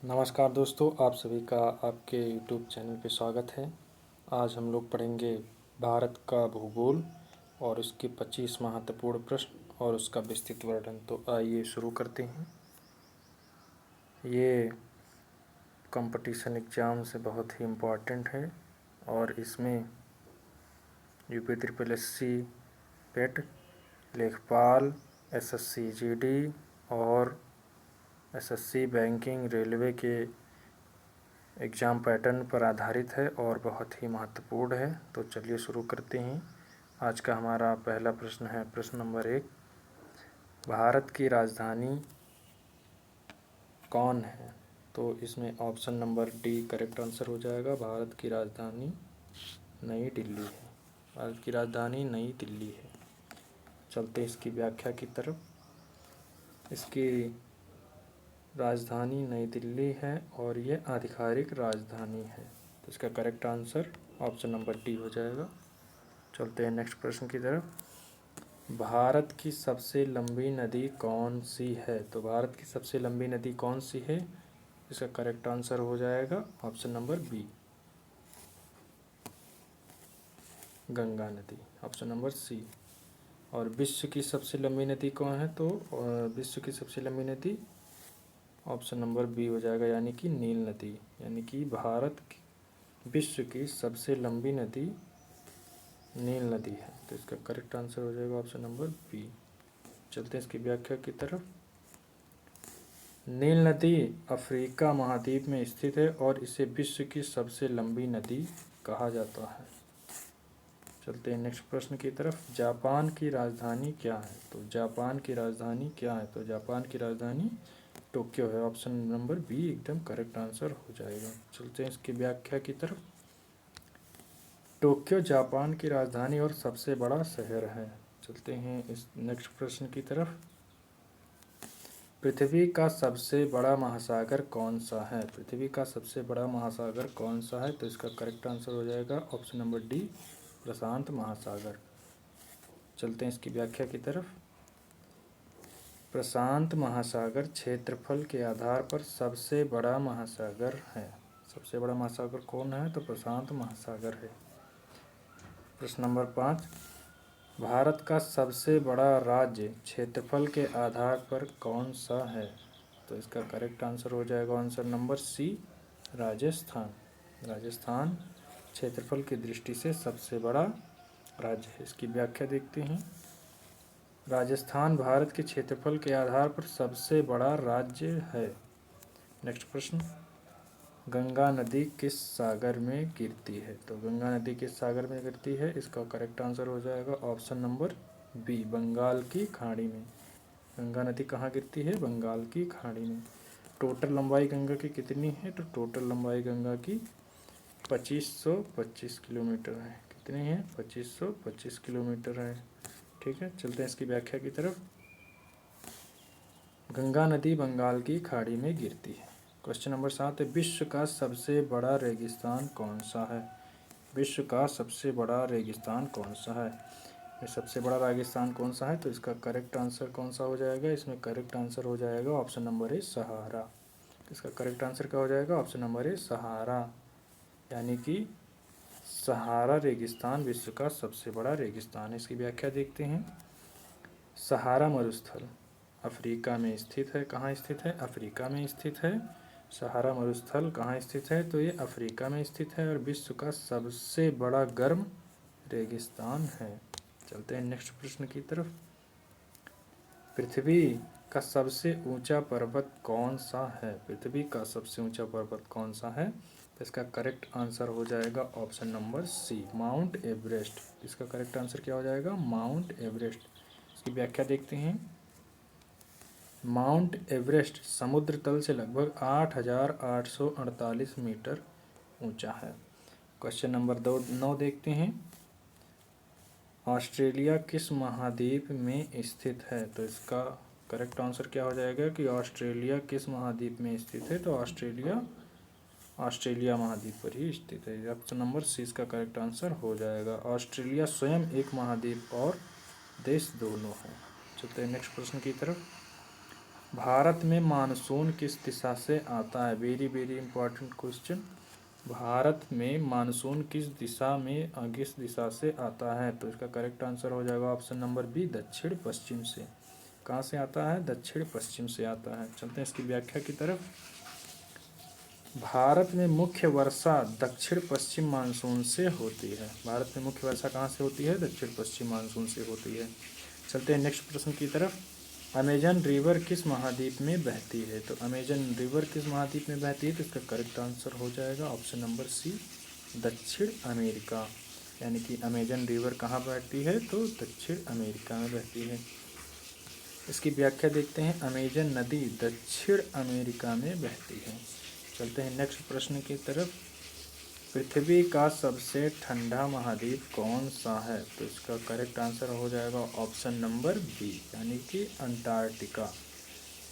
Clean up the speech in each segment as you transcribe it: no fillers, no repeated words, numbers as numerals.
नमस्कार दोस्तों, आप सभी का आपके YouTube चैनल पे स्वागत है। आज हम लोग पढ़ेंगे भारत का भूगोल और उसके 25 महत्वपूर्ण प्रश्न और उसका विस्तृत वर्णन। तो आइए शुरू करते हैं। ये कंपटीशन एग्ज़ाम से बहुत ही इम्पोर्टेंट है और इसमें यूपी ट्रिपल एससी, पेट, लेखपाल, एसएससी जीडी और एसएससी बैंकिंग रेलवे के एग्ज़ाम पैटर्न पर आधारित है और बहुत ही महत्वपूर्ण है। तो चलिए शुरू करते हैं। आज का हमारा पहला प्रश्न है प्रश्न नंबर 1, भारत की राजधानी कौन है? तो इसमें option number D correct answer हो जाएगा। भारत की राजधानी नई दिल्ली है। भारत की राजधानी नई दिल्ली है। चलते इसकी व्याख्या की तरफ। इसकी राजधानी नई दिल्ली है और ये आधिकारिक राजधानी है। तो इसका correct answer option number D हो जाएगा। चलते हैं नेक्स्ट प्रश्न की तरफ। भारत की सबसे लंबी नदी कौन सी है? तो भारत की सबसे लंबी नदी कौन सी है? इसका करेक्ट आंसर हो जाएगा ऑप्शन नंबर बी, गंगा नदी। Option number C. और विश्व की सबसे लंबी नदी कौन है? तो विश्व की सबसे लंबी नदी ऑप्शन नंबर बी हो जाएगा, यानी कि नील नदी। यानी कि विश्व की सबसे लंबी नदी नील नदी है। तो इसका करेक्ट आंसर हो जाएगा ऑप्शन नंबर बी। चलते हैं इसकी व्याख्या की तरफ। नील नदी अफ्रीका महाद्वीप में स्थित है और इसे विश्व की सबसे लंबी नदी कहा जाता है। चलते हैं नेक्स्ट प्रश्न की तरफ। जापान की राजधानी क्या है? तो जापान की राजधानी क्या है? तो जापान की राजधानी टोक्यो है। ऑप्शन नंबर बी एकदम करेक्ट आंसर हो जाएगा। चलते हैं इसकी व्याख्या की तरफ। टोक्यो जापान की राजधानी और सबसे बड़ा शहर है। चलते हैं इस नेक्स्ट प्रश्न की तरफ। पृथ्वी का सबसे बड़ा महासागर कौन सा है? पृथ्वी का सबसे बड़ा महासागर कौन सा है? तो इसका करेक्ट आंसर हो जाएगा ऑप्शन नंबर डी, प्रशांत महासागर। चलते हैं इसकी व्याख्या की तरफ। प्रशांत महासागर क्षेत्रफल के आधार पर सबसे बड़ा महासागर है। सबसे बड़ा महासागर कौन है? तो प्रशांत महासागर है। प्रश्न नंबर 5, भारत का सबसे बड़ा राज्य क्षेत्रफल के आधार पर कौन सा है? तो इसका करेक्ट आंसर हो जाएगा answer number C, Rajasthan. Rajasthan क्षेत्रफल की दृष्टि से सबसे बड़ा राज्य है। इसकी व्याख्या देखते हैं। राजस्थान भारत के क्षेत्रफल के आधार पर सबसे बड़ा राज्य है। नेक्स्ट प्रश्न, गंगा नदी किस सागर में गिरती है? तो गंगा नदी किस सागर में गिरती है? इसका करेक्ट आंसर हो जाएगा ऑप्शन नंबर बी, बंगाल की खाड़ी में। गंगा नदी कहाँ गिरती है? बंगाल की खाड़ी में। टोटल लंबाई गंगा की कितनी है? तो टोटल लंबाई गंगा की 2525 किलोमीटर है। कितनी है? 2525 किलोमीटर है। ठीक है, चलते हैं इसकी व्याख्या की तरफ। गंगा नदी बंगाल की खाड़ी में गिरती है। क्वेश्चन नंबर 7 है, विश्व का सबसे बड़ा रेगिस्तान कौन सा है? विश्व का सबसे बड़ा रेगिस्तान कौन सा है? ये सबसे बड़ा रेगिस्तान कौन सा है? तो इसका करेक्ट आंसर कौन सा हो जाएगा? इसमें करेक्ट आंसर हो जाएगा ऑप्शन नंबर ए, सहारा। इसका करेक्ट आंसर क्या हो जाएगा? ऑप्शन नंबर ए, सहारा। यानी कि सहारा रेगिस्तान विश्व का सबसे बड़ा रेगिस्तान है। इसकी व्याख्या देखते हैं। सहारा मरुस्थल अफ्रीका में स्थित है। कहाँ स्थित है? अफ्रीका में स्थित है। सहारा मरुस्थल कहाँ स्थित है? तो ये अफ्रीका में स्थित है और विश्व का सबसे बड़ा गर्म रेगिस्तान है। चलते हैं नेक्स्ट प्रश्न की तरफ। पृथ्वी का सबसे ऊंचा पर्वत कौन सा है? पृथ्वी का सबसे ऊंचा पर्वत कौन सा है? तो इसका करेक्ट आंसर हो जाएगा option number C, Mount Everest. इसका करेक्ट आंसर क्या हो जाएगा? Mount Everest. इसकी व्याख्या देखते हैं। माउंट एवरेस्ट समुद्र तल से लगभग 8,848 मीटर ऊंचा है। क्वेश्चन नंबर 9 देखते हैं। ऑस्ट्रेलिया किस महाद्वीप में स्थित है? तो इसका करेक्ट आंसर क्या हो जाएगा कि ऑस्ट्रेलिया किस महाद्वीप में स्थित है? तो ऑस्ट्रेलिया महाद्वीप पर ही स्थित है। ऑप्शन नंबर सी इसका करेक्ट आंसर हो जाएगा। ऑस्ट्रेलिया स्वयं एक महाद्वीप और देश दोनों है। चलते हैं नेक्स्ट प्रश्न की तरफ। भारत में मानसून किस दिशा से आता है? Very very important question. Bharat में मानसून किस दिशा से आता है? तो इसका करेक्ट आंसर हो जाएगा ऑप्शन नंबर बी, दक्षिण पश्चिम से। कहाँ से आता है? दक्षिण पश्चिम से आता है। चलते हैं इसकी व्याख्या की तरफ। भारत में मुख्य वर्षा दक्षिण पश्चिम मानसून से होती है। भारत में मुख्य वर्षा कहाँ से होती है? दक्षिण पश्चिम मानसून से होती है। चलते हैं नेक्स्ट प्रश्न की तरफ। अमेजन रिवर किस महाद्वीप में बहती है? तो अमेजन रिवर किस महाद्वीप में बहती है? तो इसका करेक्ट आंसर हो जाएगा ऑप्शन नंबर सी, दक्षिण अमेरिका। यानी कि अमेजन रिवर कहाँ बहती है? तो दक्षिण अमेरिका में बहती है। इसकी व्याख्या देखते हैं। अमेजन नदी दक्षिण अमेरिका में बहती है। चलते हैं नेक्स्ट प्रश्न की तरफ। पृथ्वी का सबसे ठंडा महाद्वीप कौन सा है? तो इसका करेक्ट आंसर हो जाएगा ऑप्शन नंबर बी, यानी कि अंटार्कटिका।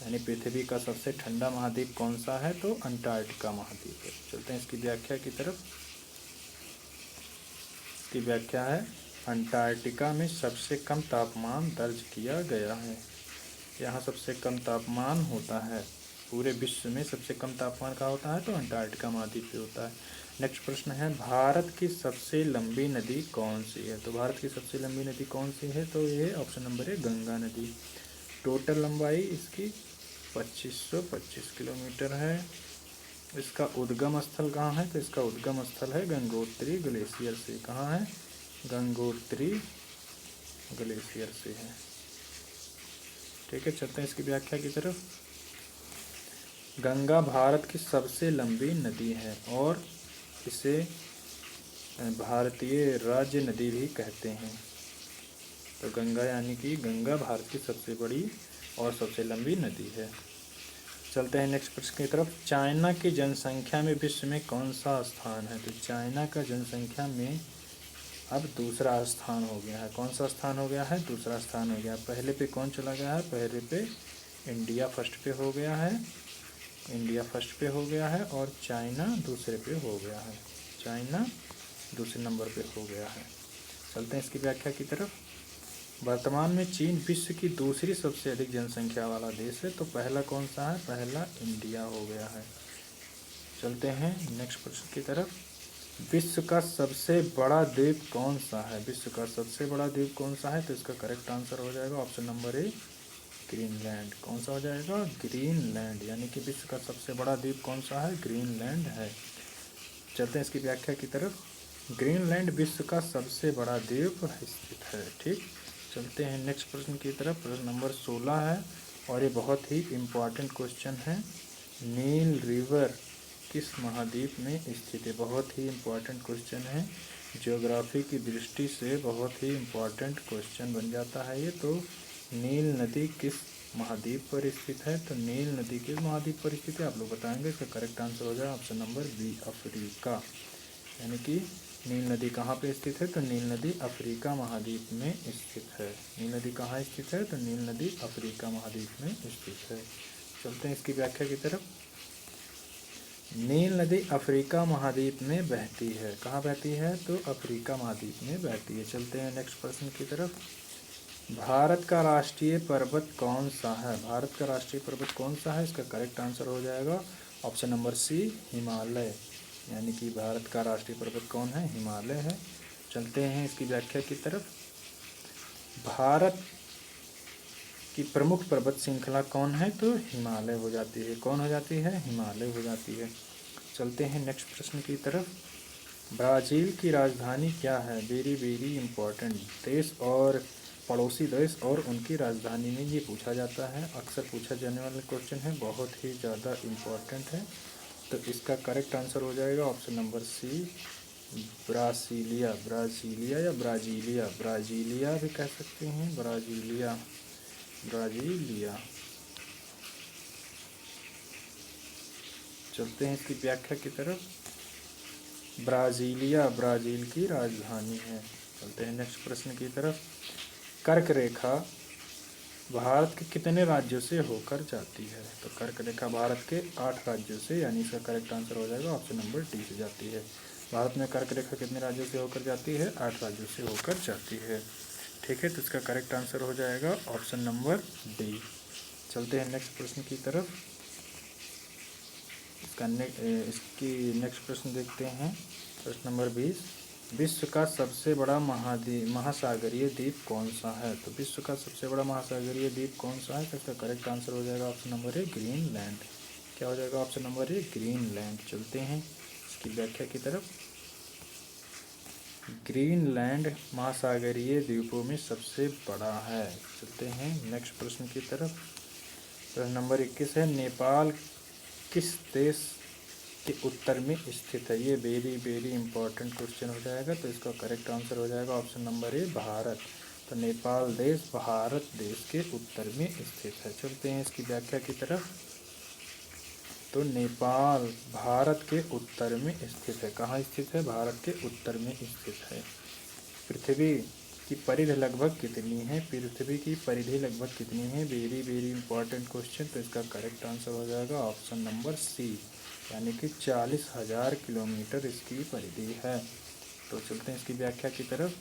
यानी पृथ्वी का सबसे ठंडा महाद्वीप कौन सा है? तो अंटार्कटिका महाद्वीप है। चलते हैं इसकी व्याख्या की तरफ। इसकी व्याख्या है, अंटार्कटिका में सबसे कम तापमान दर्ज किया गया है। यहाँ सबसे कम तापमान होता है। पूरे विश्व में सबसे कम तापमान का होता है तो अंटार्कटिका महाद्वीप पे होता है। नेक्स्ट प्रश्न है, भारत की सबसे लंबी नदी कौन सी है? तो भारत की सबसे लंबी नदी कौन सी है? तो ये ऑप्शन नंबर है, गंगा नदी। टोटल लंबाई इसकी 2525 किलोमीटर है। इसका उद्गम स्थल कहाँ है? तो इसका उद्गम स्थल है गंगोत्री ग्लेशियर से। कहाँ है? गंगोत्री ग्लेशियर से है। ठीक है, चलते हैं इसकी व्याख्या की तरफ। गंगा भारत की सबसे लंबी नदी है और इसे भारतीय राज्य नदी भी कहते हैं। तो गंगा यानी कि गंगा भारत की सबसे बड़ी और सबसे लंबी नदी है। चलते हैं नेक्स्ट प्रश्न की तरफ। चाइना की जनसंख्या में विश्व में कौन सा स्थान है? तो चाइना का जनसंख्या में अब दूसरा स्थान हो गया है। कौन सा स्थान हो गया है? दूसरा स्थान हो गया। पहले पे कौन चला गया है? पहले पे इंडिया फर्स्ट पे हो गया है। इंडिया फर्स्ट पे हो गया है और चाइना दूसरे पे हो गया है। चाइना दूसरे नंबर पे हो गया है। चलते हैं इसकी व्याख्या की तरफ। वर्तमान में चीन विश्व की दूसरी सबसे अधिक जनसंख्या वाला देश है। तो पहला कौन सा है? पहला इंडिया हो गया है। चलते हैं नेक्स्ट प्रश्न की तरफ। विश्व का सबसे बड़ा द्वीप कौन सा है? विश्व का सबसे बड़ा द्वीप कौन सा है? तो इसका करेक्ट आंसर हो जाएगा ऑप्शन नंबर ए, ग्रीनलैंड। कौन सा हो जाएगा? ग्रीनलैंड। यानी कि विश्व का सबसे बड़ा द्वीप कौन सा है? ग्रीनलैंड है। चलते हैं इसकी व्याख्या की तरफ। ग्रीनलैंड विश्व का सबसे बड़ा द्वीप स्थित है। ठीक, चलते हैं नेक्स्ट प्रश्न की तरफ। प्रश्न नंबर 16 है और ये बहुत ही इम्पॉर्टेंट क्वेश्चन है। नील रिवर किस महाद्वीप में स्थित है? बहुत ही इम्पॉर्टेंट क्वेश्चन है। ज्योग्राफी की दृष्टि से बहुत ही इम्पॉर्टेंट क्वेश्चन बन जाता है ये। तो नील नदी किस महाद्वीप पर स्थित है? तो नील नदी किस महाद्वीप पर स्थित है आप लोग बताएंगे। इसका करेक्ट आंसर हो जाएगा ऑप्शन नंबर बी, अफ्रीका। यानी कि नील नदी कहाँ पे स्थित है? तो नील नदी अफ्रीका महाद्वीप में स्थित है। नील नदी कहाँ स्थित है? तो नील नदी अफ्रीका महाद्वीप में स्थित है। चलते हैं इसकी व्याख्या की तरफ। नील नदी अफ्रीका महाद्वीप में बहती है। कहाँ बहती है? तो अफ्रीका महाद्वीप में बहती है। चलते हैं नेक्स्ट प्रश्न की तरफ। भारत का राष्ट्रीय पर्वत कौन सा है? भारत का राष्ट्रीय पर्वत कौन सा है? इसका करेक्ट आंसर हो जाएगा ऑप्शन नंबर सी, हिमालय। यानी कि भारत का राष्ट्रीय पर्वत कौन है? हिमालय है। चलते हैं इसकी व्याख्या की तरफ। भारत की प्रमुख पर्वत श्रृंखला कौन है? तो हिमालय हो जाती है। कौन हो जाती है? हिमालय हो जाती है। चलते हैं नेक्स्ट प्रश्न की तरफ। ब्राज़ील की राजधानी क्या है? Very very important. देश और पड़ोसी देश और उनकी राजधानी में ये पूछा जाता है। अक्सर पूछा जाने वाला क्वेश्चन है, बहुत ही ज़्यादा इम्पोर्टेंट है। तो इसका करेक्ट आंसर हो जाएगा option number C, Brasilia. Brasilia या ब्राजीलिया, ब्राजीलिया भी कह सकते हैं, ब्राजीलिया, ब्राजीलिया। चलते हैं इसकी व्याख्या की तरफ। ब्राजीलिया ब्राज़ील की राजधानी है। चलते हैं नेक्स्ट प्रश्न की तरफ। कर्क रेखा भारत के कितने राज्यों से होकर जाती है? तो कर्क रेखा भारत के 8 राज्यों से, यानी इसका करेक्ट आंसर हो जाएगा ऑप्शन नंबर डी से जाती है। भारत में कर्क रेखा कितने राज्यों से होकर जाती है? 8 राज्यों से होकर जाती है। ठीक है, तो इसका करेक्ट आंसर हो जाएगा ऑप्शन नंबर डी। चलते हैं नेक्स्ट प्रश्न की तरफ। इसकी नेक्स्ट प्रश्न देखते हैं। प्रश्न नंबर 20, विश्व का सबसे बड़ा महासागरीय द्वीप कौन सा है? तो विश्व का सबसे बड़ा महासागरीय द्वीप कौन सा है? तो इसका करेक्ट आंसर हो जाएगा ऑप्शन नंबर ए, ग्रीनलैंड। क्या हो जाएगा ऑप्शन नंबर ए, ग्रीनलैंड। चलते हैं इसकी व्याख्या की तरफ। ग्रीनलैंड महासागरीय द्वीपों में सबसे बड़ा है। चलते हैं नेक्स्ट प्रश्न की तरफ। प्रश्न नंबर 21 है, नेपाल किस देश के उत्तर में स्थित है? ये वेरी वेरी इंपॉर्टेंट क्वेश्चन हो जाएगा। तो इसका करेक्ट आंसर हो जाएगा ऑप्शन नंबर ए, भारत। तो नेपाल देश भारत देश के उत्तर में स्थित है। चलते हैं इसकी व्याख्या की तरफ। तो नेपाल भारत के उत्तर में स्थित है। कहाँ स्थित है? भारत के उत्तर में स्थित है। पृथ्वी की परिधि लगभग कितनी है? पृथ्वी की परिधि लगभग कितनी है? Very very important question. तो इसका करेक्ट आंसर हो जाएगा ऑप्शन नंबर सी, यानी कि 40,000 किलोमीटर इसकी परिधि है। तो चलते हैं इसकी व्याख्या की तरफ।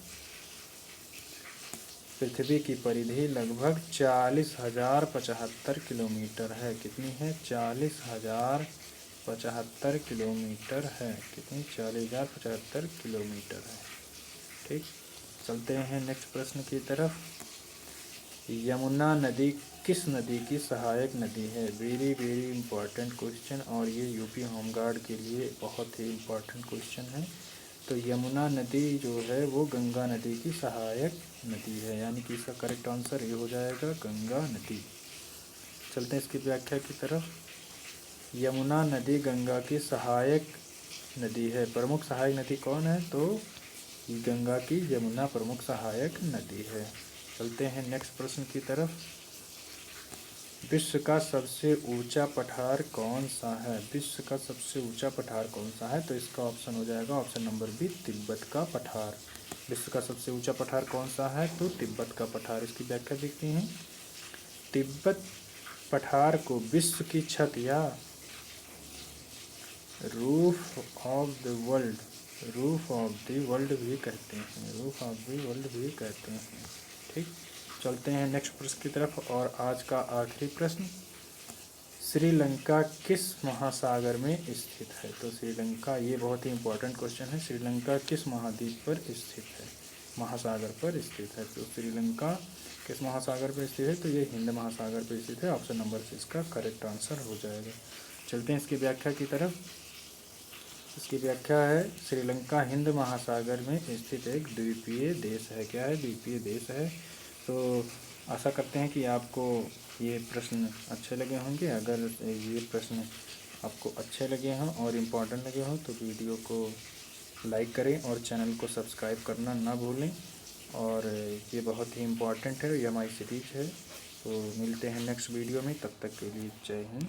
पृथ्वी की परिधि लगभग 40,075 किलोमीटर है। कितनी है? 40,075 किलोमीटर है। कितनी? 40,075 किलोमीटर है। ठीक, चलते हैं नेक्स्ट प्रश्न की तरफ। यमुना नदी किस नदी की सहायक नदी है? वेरी वेरी इंपॉर्टेंट क्वेश्चन, और ये यूपी होमगार्ड के लिए बहुत ही इम्पॉर्टेंट क्वेश्चन है। तो यमुना नदी जो है वो गंगा नदी की सहायक नदी है, यानी कि इसका करेक्ट आंसर ये हो जाएगा, गंगा नदी। चलते हैं इसकी व्याख्या की तरफ। यमुना नदी गंगा की सहायक नदी है। प्रमुख सहायक नदी कौन है? तो गंगा की यमुना प्रमुख सहायक नदी है। चलते हैं नेक्स्ट प्रश्न की तरफ। विश्व का सबसे ऊंचा पठार कौन सा है? विश्व का सबसे ऊंचा पठार कौन सा है? तो इसका ऑप्शन हो जाएगा ऑप्शन नंबर बी, तिब्बत का पठार। विश्व का सबसे ऊंचा पठार कौन सा है? तो तिब्बत का पठार। इसकी व्याख्या देखते हैं। तिब्बत पठार को विश्व की छत या रूफ ऑफ द वर्ल्ड भी कहते हैं। ठीक, चलते हैं नेक्स्ट प्रश्न की तरफ। और आज का आखिरी प्रश्न, श्रीलंका किस महासागर में स्थित है? तो श्रीलंका, ये बहुत ही इंपॉर्टेंट क्वेश्चन है। श्रीलंका किस महाद्वीप पर स्थित है? महासागर पर स्थित है। तो श्रीलंका किस महासागर पर स्थित है? तो ये हिंद महासागर पर स्थित है। ऑप्शन नंबर 6 का करेक्ट आंसर हो जाएगा। चलते हैं इसकी व्याख्या की तरफ। इसकी व्याख्या है, श्रीलंका हिंद महासागर में स्थित एक द्वीपीय देश है। क्या है? द्वीपीय देश है। तो आशा करते हैं कि आपको ये प्रश्न अच्छे लगे होंगे। अगर ये प्रश्न आपको अच्छे लगे हों और इम्पोर्टेंट लगे हों तो वीडियो को लाइक करें और चैनल को सब्सक्राइब करना ना भूलें। और ये बहुत ही इम्पोर्टेंट है, ये हमारी सीरीज है। तो मिलते हैं नेक्स्ट वीडियो में, तब तक के लिए जय हिंद।